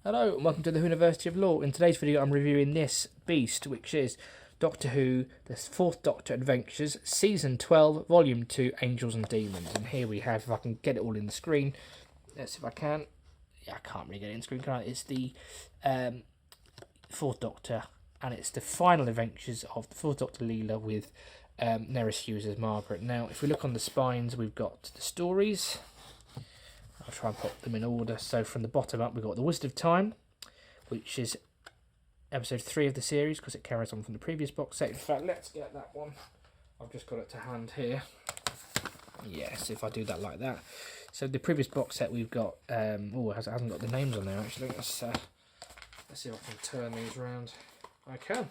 Hello and welcome to the University of Law. In today's video I'm reviewing this beast, which is Doctor Who, the 4th Doctor Adventures, Season 12, Volume 2, Angels and Demons. And here we have, if I can get it all in the screen, let's see if I can. Yeah, I can't really get it in the screen, can I? It's the 4th Doctor, and it's the final adventures of the 4th Doctor Leela with Nerys Hughes as Margaret. Now, if we look on the spines, we've got the stories. I'll try and put them in order. So from the bottom up, we've got The Wizard of Time, which is episode 3 of the series, because it carries on from the previous box set. In fact, let's get that one. I've just got it to hand here. Yes, if I do that like that. So the previous box set we've got, it hasn't got the names on there actually. Let's see if I can turn these around. I can.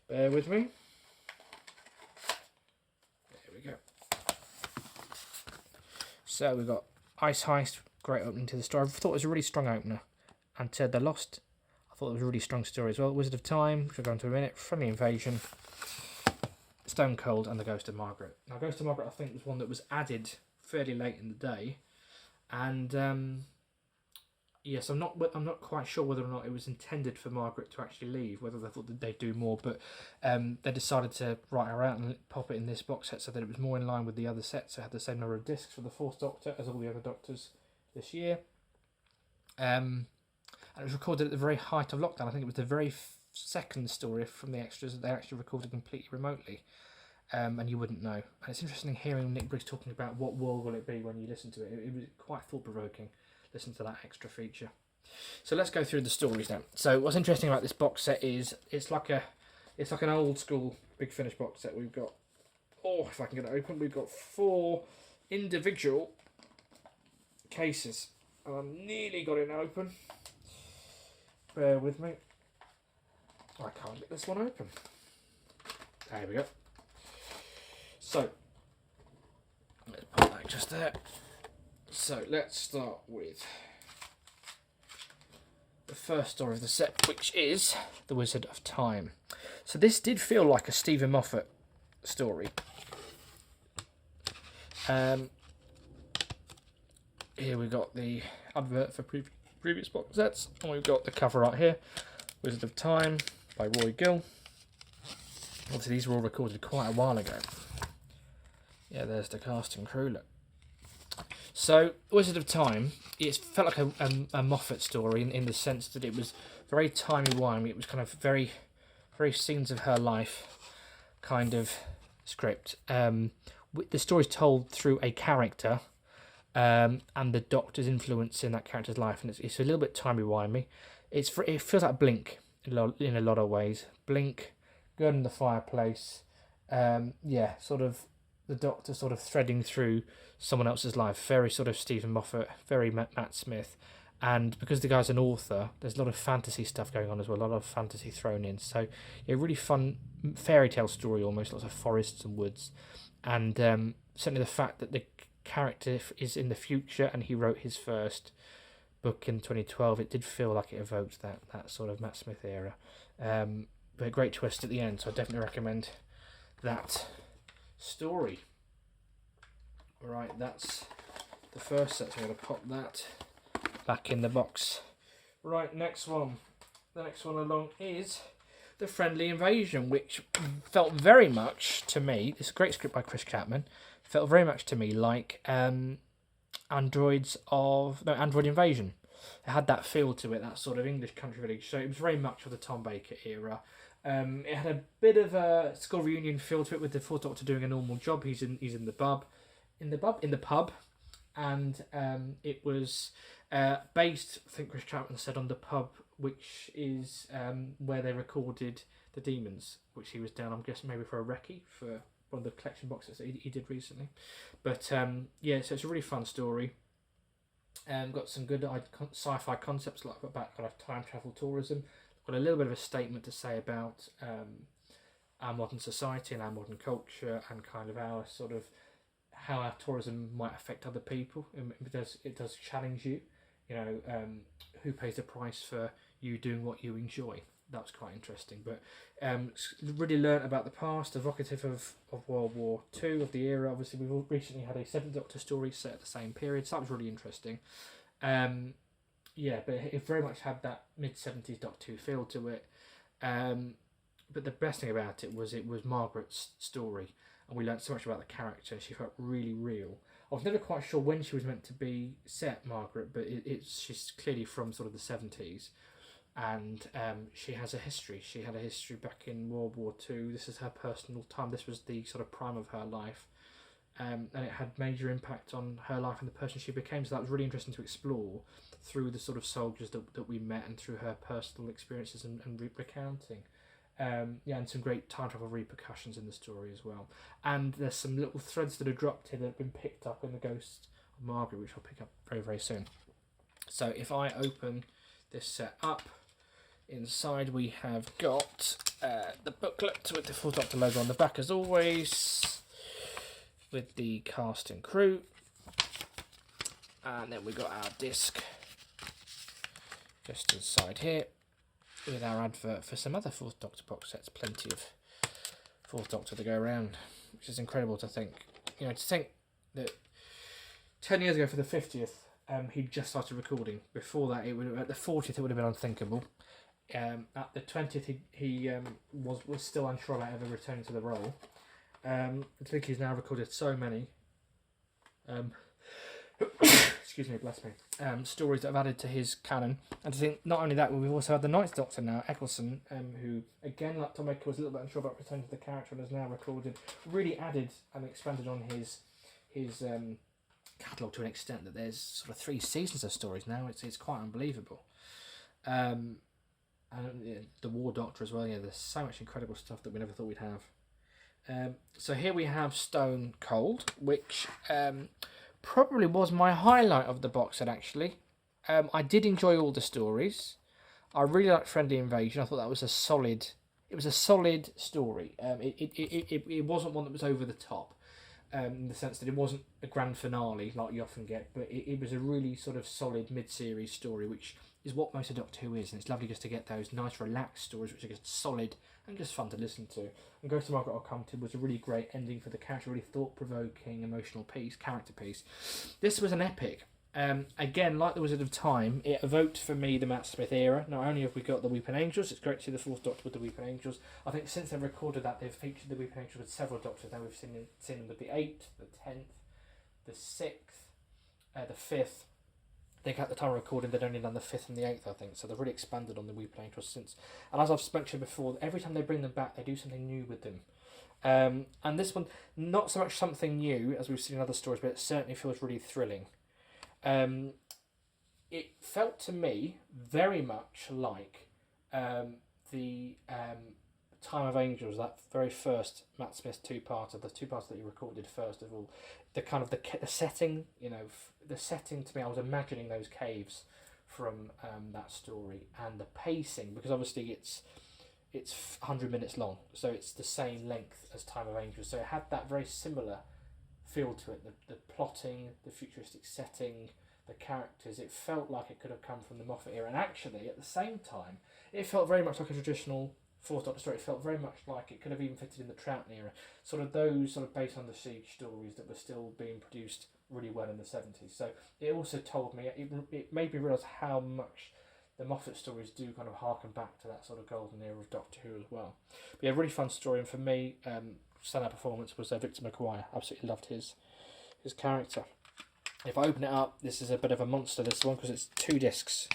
Bear with me. There we go. So we've got Ice Heist, great opening to the story. I thought it was a really strong opener. And The Lost, I thought it was a really strong story as well. Wizard of Time, which we'll go into in a minute. Friendly Invasion, Stone Cold, and The Ghost of Margaret. Now, Ghost of Margaret, I think, was one that was added fairly late in the day. And yes, I'm not quite sure whether or not it was intended for Margaret to actually leave, whether they thought that they'd do more, but they decided to write her out and pop it in this box set so that it was more in line with the other sets. So it had the same number of discs for the 4th Doctor as all the other Doctors this year. And it was recorded at the very height of lockdown. I think it was the very second story from the extras that they actually recorded completely remotely. And you wouldn't know. And it's interesting hearing Nick Briggs talking about what world will it be when you listen to it. It was quite thought-provoking. Listen to that extra feature. So let's go through the stories now. So what's interesting about this box set is it's like an old school Big Finish box set. We've got, if I can get it open, we've got 4 individual cases. And I've nearly got it open. Bear with me. I can't get this one open. There we go. So let's put that just there. So let's start with the first story of the set, which is The Wizard of Time. So this did feel like a Stephen Moffat story. Here we got the advert for previous box sets, and we've got the cover right here, Wizard of Time by Roy Gill. Obviously these were all recorded quite a while ago. Yeah, there's the cast and crew, look. So, Wizard of Time, it felt like a Moffat story in the sense that it was very timey-wimey. It was kind of very, very scenes of her life kind of script. The story's told through a character and the Doctor's influence in that character's life, and it's a little bit timey-wimey. It feels like Blink in a lot of ways. Blink, Girl in the Fireplace, sort of the Doctor sort of threading through someone else's life. Very sort of Stephen Moffat, very Matt Smith. And because the guy's an author, there's a lot of fantasy stuff going on as well, a lot of fantasy thrown in. So, really fun fairy tale story almost, lots of forests and woods. And certainly the fact that the character is in the future and he wrote his first book in 2012, it did feel like it evoked that sort of Matt Smith era. But a great twist at the end, so I definitely recommend that story. Right, that's the first set, so I'm going to pop that back in the box. Right, next one. The next one along is The Friendly Invasion, which felt very much to me, it's a great script by Chris Chapman, felt very much to me like Android Invasion. It had that feel to it, that sort of English country village, so it was very much of the Tom Baker era. It had a bit of a school reunion feel to it, with the 4th Doctor doing a normal job. He's in the pub, and it was based, I think Chris Chapman said, on the pub, which is where they recorded The Demons, which he was down, I'm guessing maybe for a recce for one of the collection boxes that he did recently. But so it's a really fun story. Got some good sci-fi concepts like about kind of time travel tourism. Got a little bit of a statement to say about our modern society and our modern culture, and kind of our sort of how our tourism might affect other people. It does challenge you, who pays the price for you doing what you enjoy. That was quite interesting. But really learnt about the past, evocative of World War II, of the era. Obviously, we've recently had a 7th Doctor story set at the same period, so that was really interesting. Yeah, but it very much had that mid-70s Doctor Who feel to it. But the best thing about it was Margaret's story, and we learned so much about the character. She felt really real. I was never quite sure when she was meant to be set, Margaret, but she's clearly from sort of the 70s, and she has a history. She had a history back in World War II. This is her personal time. This was the sort of prime of her life, and it had major impact on her life and the person she became. So that was really interesting to explore through the sort of soldiers that we met and through her personal experiences and recounting. And some great time travel repercussions in the story as well. And there's some little threads that are dropped here that have been picked up in the Ghost of Margaret, which I'll pick up very, very soon. So if I open this set up, inside we have got the booklet with the Fourth Doctor logo on the back as always, with the cast and crew. And then we've got our disc just inside here, with our advert for some other Fourth Doctor box sets. Plenty of Fourth Doctor to go around, which is incredible to think. To think that 10 years ago for the 50th, he'd just started recording. Before that, at the 40th, it would have been unthinkable. At the 20th, he was still unsure about ever returning to the role. I think he's now recorded so many. Excuse me, bless me. Stories that have added to his canon, and to think not only that, we've also had the Ninth Doctor now, Eccleston, who again, like Tom Baker, was a little bit unsure about returning to the character, and has now recorded, really added and expanded on his catalogue to an extent that there's sort of 3 seasons of stories now. It's quite unbelievable. And the War Doctor as well. Yeah, there's so much incredible stuff that we never thought we'd have. So here we have Stone Cold, which probably was my highlight of the box set, actually. I did enjoy all the stories. I really liked Friendly Invasion. I thought that was a solid story. It wasn't one that was over the top, in the sense that it wasn't a grand finale like you often get, but it was a really sort of solid mid-series story, which is what most of Doctor Who is, and it's lovely just to get those nice relaxed stories which are just solid and just fun to listen to. And Ghost of Margaret I'll come to was a really great ending for the character, really thought-provoking, emotional piece, character piece. This was an epic. Again, like The Wizard of Time, it evoked for me the Matt Smith era. Not only have we got the Weeping Angels, it's great to see the Fourth Doctor with the Weeping Angels. I think since they've recorded that, they've featured the Weeping Angels with several Doctors. Now we've seen them with the 8th, the 10th, the 6th, the 5th. I think at the time of recording they'd only done the 5th and the 8th, I think, so they've really expanded on the Weeping Angels since. And as I've mentioned before, every time they bring them back, they do something new with them. And this one, not so much something new as we've seen in other stories, but it certainly feels really thrilling. It felt to me very much like the Time of Angels, that very first Matt Smith two-parter, the two-parter that he recorded first of all. The kind of the setting, the setting to me, I was imagining those caves from that story, and the pacing, because obviously it's 100 minutes long, so it's the same length as Time of Angels, so it had that very similar feel to it, the plotting, the futuristic setting, the characters. It felt like it could have come from the Moffat era, and actually at the same time it felt very much like a traditional Fourth Doctor story. It felt very much like it could have even fitted in the Troughton era, sort of those sort of based on the Siege stories that were still being produced really well in the 70s. So it also told me, it made me realise how much the Moffat stories do kind of harken back to that sort of golden era of Doctor Who as well. But yeah, really fun story, and for me, standout performance was Victor McGuire. Absolutely loved his character. If I open it up, this is a bit of a monster, this one, because it's 2 discs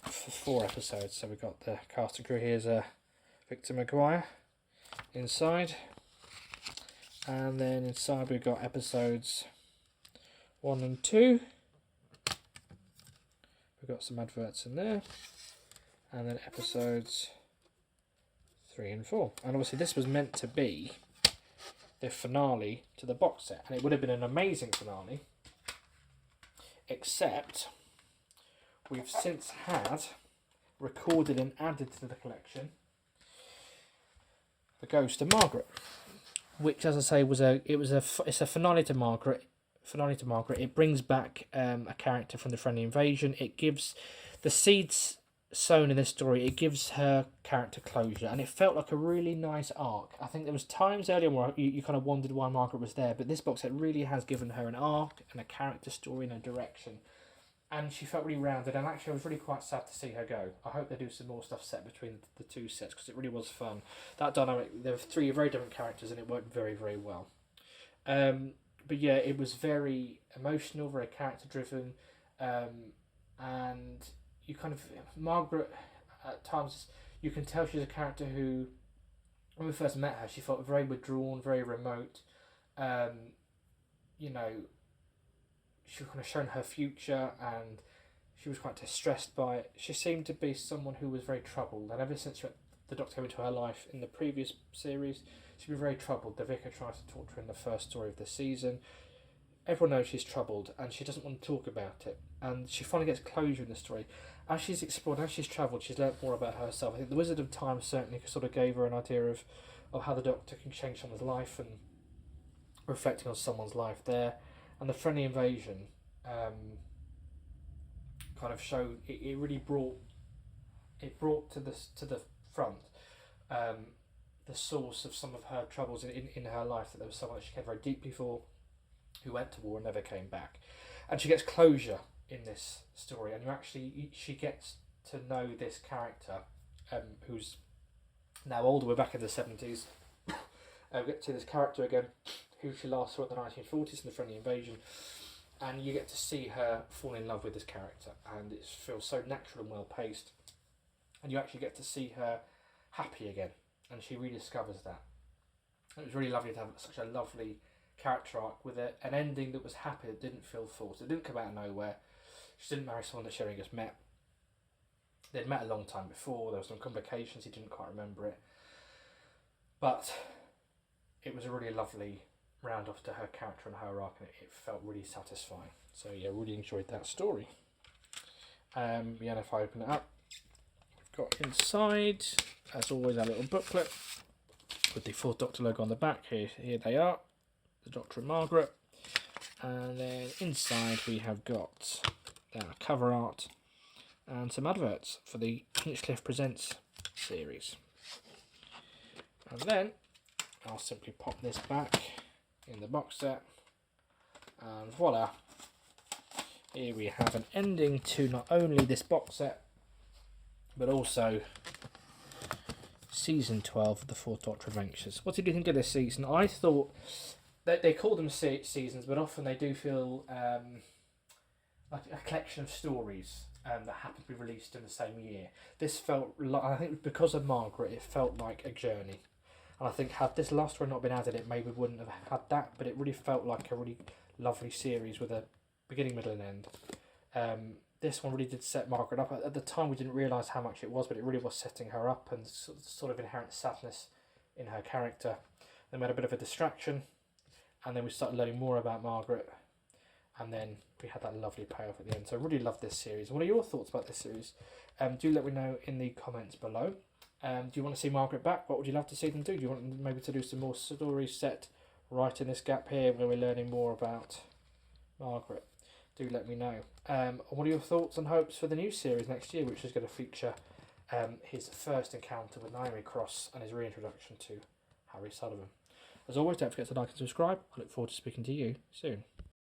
for 4 episodes. So we've got the cast and crew. Here's Victor McGuire inside, and then inside we've got episodes 1 and 2. We've got some adverts in there, and then episodes 3 and 4. And obviously this was meant to be the finale to the box set, and it would have been an amazing finale, except we've since had recorded and added to the collection The Ghost of Margaret, which, as I say, it's a finale to Margaret. It brings back a character from the Friendly Invasion. It gives the seeds sown in this story. It gives her character closure, and it felt like a really nice arc. I think there was times earlier where you kind of wondered why Margaret was there, but this box set really has given her an arc and a character story and a direction and she felt really rounded, and actually I was really quite sad to see her go. I hope they do some more stuff set between the two sets, because it really was fun. That dynamic, there were three very different characters, and it worked very, very well. But yeah, it was very emotional, very character driven, and you kind of, Margaret, at times, you can tell she's a character who, when we first met her, she felt very withdrawn, very remote. You know, she was kind of shown her future, and she was quite distressed by it. She seemed to be someone who was very troubled, and ever since the Doctor came into her life in the previous series, she'd been very troubled. The Vicar tries to talk to her in the first story of the season. Everyone knows she's troubled, and she doesn't want to talk about it. And she finally gets closure in the story. As she's explored, as she's travelled, she's learnt more about herself. I think the Wizard of Time certainly sort of gave her an idea of how the Doctor can change someone's life, and reflecting on someone's life there. And the Friendly Invasion kind of showed, it really brought to the front the source of some of her troubles in her life, that there was someone that she cared very deeply for, who went to war and never came back. And she gets closure in this story, and she gets to know this character who's now older. We're back in the 70s. We get to this character again, who she last saw in the 1940s in the Friendly Invasion, and you get to see her fall in love with this character, and it feels so natural and well paced, and you actually get to see her happy again, and she rediscovers that. It was really lovely to have such a lovely character arc with an ending that was happy, that didn't feel forced. It didn't come out of nowhere. She didn't marry someone that she only just met. They'd met a long time before. There were some complications. He didn't quite remember it, but it was a really lovely round off to her character and her arc, and it felt really satisfying. So yeah, really enjoyed that story. Yeah, and if I open it up, we've got inside, as always, our little booklet with the Fourth Doctor logo on the back. Here they are, the Doctor and Margaret. And then inside we have got our cover art and some adverts for the Hinchcliffe Presents series. And then I'll simply pop this back in the box set, and voila, here we have an ending to not only this box set, but also season 12 of the Fourth Doctor Adventures. What did you think of this season? I thought that they call them seasons, but often they do feel like a collection of stories that happen to be released in the same year. This felt like, I think because of Margaret, it felt like a journey. And I think had this last one not been added, it maybe wouldn't have had that, but it really felt like a really lovely series with a beginning, middle and end. This one really did set Margaret up. At the time we didn't realise how much it was, but it really was setting her up, and sort of inherent sadness in her character. Then we had a bit of a distraction, and then we started learning more about Margaret, and then we had that lovely payoff at the end. So I really loved this series. What are your thoughts about this series? Do let me know in the comments below. Do you want to see Margaret back? What would you love to see them do? Do you want them maybe to do some more stories set right in this gap here where we're learning more about Margaret? Do let me know. What are your thoughts and hopes for the new series next year, which is going to feature his first encounter with Naomi Cross and his reintroduction to Harry Sullivan? As always, don't forget to like and subscribe. I look forward to speaking to you soon.